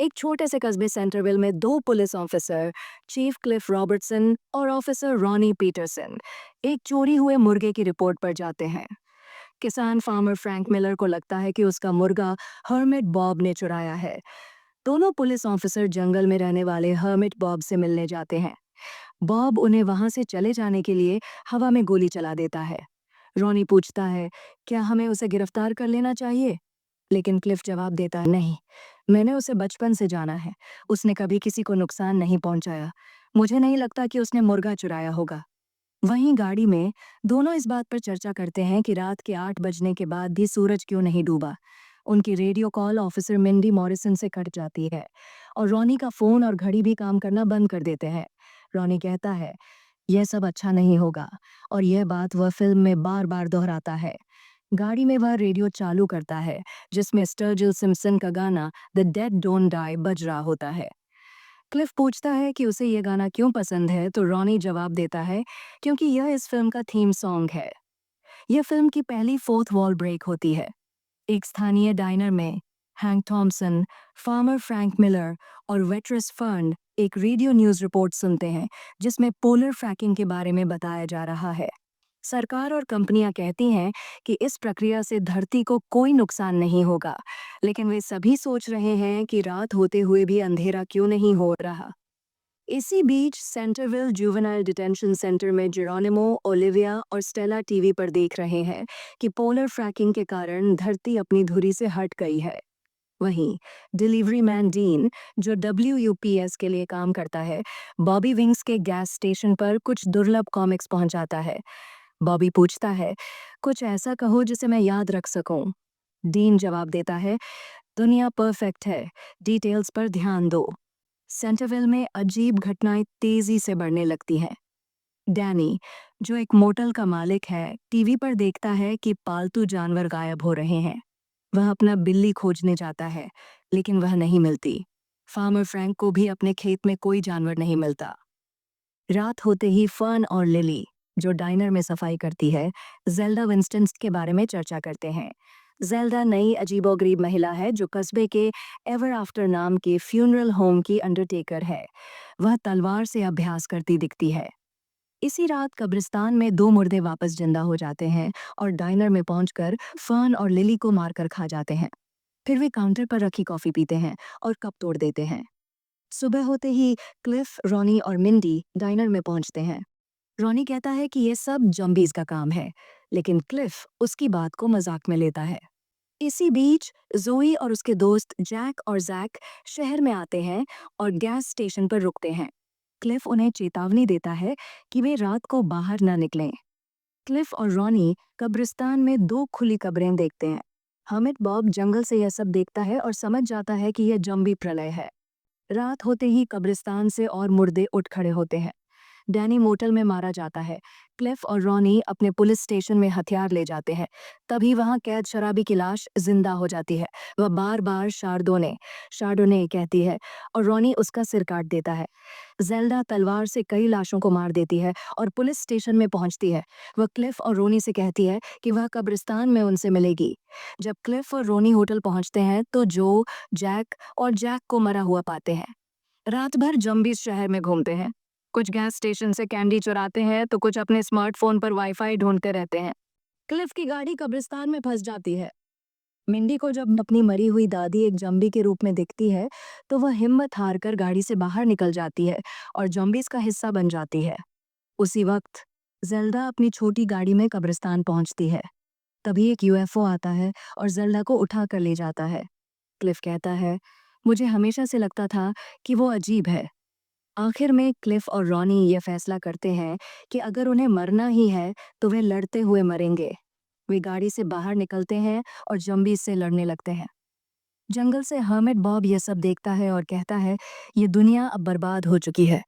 एक छोटे से कस्बे सेंटरविल में दो police officer, chief Cliff Robertson और ऑफिसर रॉनी पीटरसन, एक चोरी हुए मुर्गे की रिपोर्ट पर जाते हैं। किसान फार्मर फ्रैंक मिलर को लगता है कि उसका मुर्गा हर्मिट बॉब ने चुराया है। दोनों पुलिस ऑफिसर जंगल में रहने वाले हर्मिट बॉब से मिलने जाते हैं। बॉब उन्हें वहां से चले जाने के लिए हवा में गोली चला देता है। रॉनी पूछता है, क्या हमें उसे गिरफ्तार कर लेना चाहिए? लेकिन क्लिफ जवाब देता है, नहीं, मैंने उसे बचपन से जाना है। उसने कभी किसी को नुकसान नहीं पहुंचाया। मुझे नहीं लगता कि उसने मुर्गा चुराया होगा। वहीं गाड़ी में दोनों इस बात पर चर्चा करते हैं कि रात के 8 बजने के बाद भी सूरज क्यों नहीं डूबा। उनकी radio call officer Mindy Morrison से कट जाती है और रॉनी का फोन और घड़ी भी काम करना बंद कर देते हैं। रॉनी कहता है, यह सब अच्छा नहीं होगा, और यह बात वह फिल्म में बार बार दोहराता है। गाड़ी में वह रेडियो चालू करता है जिसमें स्टर्जिल सिम्पसन का गाना द डेड डोंट डाई बज रहा होता है। क्लिफ पूछता है कि उसे यह गाना क्यों पसंद है, तो रॉनी जवाब देता है, क्योंकि यह इस फिल्म का थीम सॉन्ग है। यह फिल्म की पहली फोर्थ वॉल ब्रेक होती है। एक स्थानीय डाइनर में Hank Thomson, farmer Frank Miller और वेट्रेस फर्न एक रेडियो न्यूज़ रिपोर्ट सुनते हैं जिसमें पोलर फ्रैकिंग के बारे में बताया जा रहा है। सरकार और कंपनियां कहती हैं कि इस प्रक्रिया से धरती को कोई नुकसान नहीं होगा, लेकिन वे सभी सोच रहे हैं कि रात होते हुए भी अंधेरा क्यों नहीं हो रहा। इसी बीच सेंटरविल जुवेनाइल डिटेंशन सेंटर में जेरोनिमो, ओलिविया और स्टेला टीवी पर देख रहे हैं कि पोलर फ्रैकिंग के कारण धरती अपनी धुरी से हट गई है। वहीं डिलीवरी मैन डीन, जो WUPS के लिए काम करता है, बॉबी विंग्स के गैस स्टेशन पर कुछ दुर्लभ कॉमिक्स पहुंचाता है। बॉबी पूछता है, कुछ ऐसा कहो जिसे मैं याद रख सकूं। डीन जवाब देता है, दुनिया परफेक्ट है, डिटेल्स पर ध्यान दो। सेंटरविल में अजीब घटनाएं तेजी से बढ़ने लगती हैं। डैनी, जो एक मोटल का मालिक है, टीवी पर देखता है कि पालतू जानवर गायब हो रहे हैं। वह अपना बिल्ली खोजने जाता है, लेकिन वह नहीं मिलती। फार्मर फ्रैंक को भी अपने खेत में कोई जानवर नहीं मिलता। रात होते ही फर्न और लिली, जो डाइनर में सफाई करती है, जेल्डा विंस्टन के बारे में चर्चा करते हैं। जेल्डा नई अजीबोगरीब महिला है जो कस्बे के एवर आफ्टर नाम के फ्यूनरल होम की अंडरटेकर है। वह तलवार से अभ्यास करती दिखती है। इसी रात कब्रिस्तान में दो मुर्दे वापस जिंदा हो जाते हैं और डाइनर में पहुंचकर फर्न और लिली को मारकर खा जाते हैं। फिर वे काउंटर पर रखी कॉफी पीते हैं और कप तोड़ देते हैं। सुबह होते ही क्लिफ, रॉनी और मिंडी डाइनर में पहुंचते हैं। रॉनी कहता है कि ये सब जॉम्बीज का काम है, लेकिन क्लिफ उसकी बात को मजाक में लेता है। इसी बीच जोई और उसके दोस्त जैक और जैक शहर में आते हैं और गैस स्टेशन पर रुकते हैं। क्लिफ उन्हें चेतावनी देता है कि वे रात को बाहर न निकलें। क्लिफ और रॉनी कब्रिस्तान में दो खुली कब्रें देखते हैं। हमिट बॉब जंगल से यह सब देखता है और समझ जाता है कि यह जंबी प्रलय है। रात होते ही कब्रिस्तान से और मुर्दे उठ खड़े होते हैं। डैनी मोटल में मारा जाता है। क्लिफ और रॉनी अपने पुलिस स्टेशन में हथियार ले जाते हैं। तभी वहां कैद शराबी की लाश जिंदा हो जाती है। वह बार बार शार्दोने शार्डोने कहती है और रॉनी उसका सिर काट देता है। जेल्डा तलवार से कई लाशों को मार देती है और पुलिस स्टेशन में पहुंचती है। वह क्लिफ और रोनी से कहती है कि वह कब्रिस्तान में उनसे मिलेगी। जब क्लिफ और रोनी होटल पहुंचते हैं तो जो, जैक और जैक को मरा हुआ पाते हैं। रात भर जम्बीज शहर में घूमते हैं। कुछ गैस स्टेशन से कैंडी चुराते हैं तो कुछ अपने स्मार्टफोन पर वाईफाई ढूंढते रहते हैं। क्लिफ की गाड़ी कब्रिस्तान में फंस जाती है। मिंडी को जब अपनी मरी हुई दादी एक जम्बी के रूप में दिखती है तो वह हिम्मत हारकर गाड़ी से बाहर निकल जाती है और जम्बीज का हिस्सा बन जाती है। उसी वक्त जेल्डा अपनी छोटी गाड़ी में कब्रिस्तान पहुंचती है। तभी एक UFO आता है और जेल्डा को उठा कर ले जाता है। क्लिफ कहता है, मुझे हमेशा से लगता था कि वो अजीब है। आखिर में क्लिफ और रॉनी ये फैसला करते हैं कि अगर उन्हें मरना ही है तो वे लड़ते हुए मरेंगे। वे गाड़ी से बाहर निकलते हैं और जंबी से लड़ने लगते हैं। जंगल से हर्मिट बॉब यह सब देखता है और कहता है, ये दुनिया अब बर्बाद हो चुकी है।